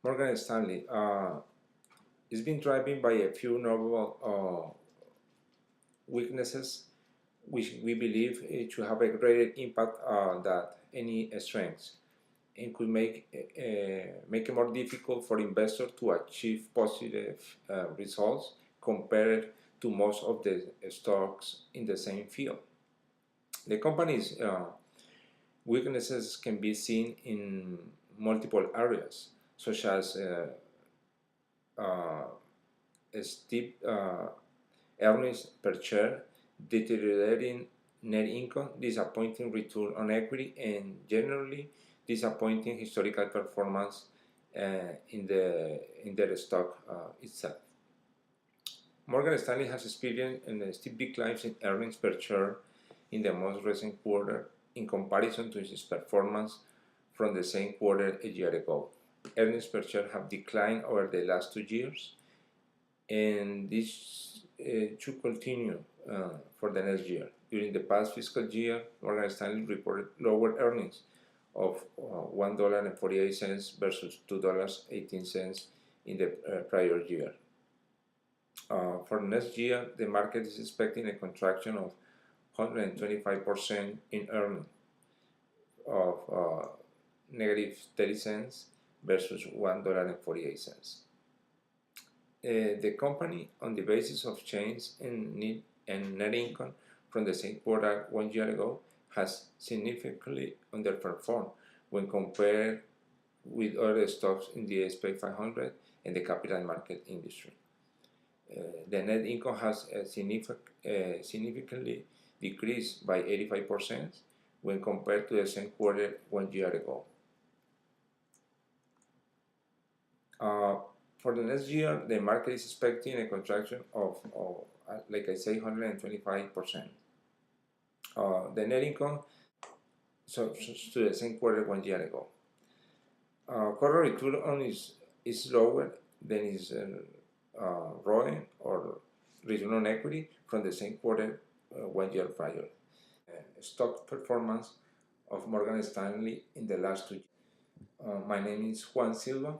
Morgan Stanley is been driven by a few notable weaknesses, which we believe it should have a greater impact than any strengths, and could make it more difficult for investors to achieve positive results compared to most of the stocks in the same field. The company's weaknesses can be seen in multiple areas, such as steep earnings per share, deteriorating net income, disappointing return on equity, and generally disappointing historical performance in their stock itself. Morgan Stanley has experienced steep declines in earnings per share in the most recent quarter in comparison to its performance from the same quarter a year ago. Earnings per share have declined over the last 2 years, and this should continue for the next year. During the past fiscal year, Morgan Stanley reported lower earnings of $1.48 versus $2.18 in the prior year. For next year, the market is expecting a contraction of 125% in earnings of negative 30 cents versus $1.48. The company, on the basis of change in net income from the same quarter 1 year ago, has significantly underperformed when compared with other stocks in the S&P 500 and the capital market industry. The net income has significantly decreased by 85% when compared to the same quarter 1 year ago. For the next year, the market is expecting a contraction of like I say, 125%. The net income to the same quarter 1 year ago. Current return is lower than its ROE, or return on equity, from the same quarter 1 year prior. Stock performance of Morgan Stanley in the last 2 years. My name is Juan Silva.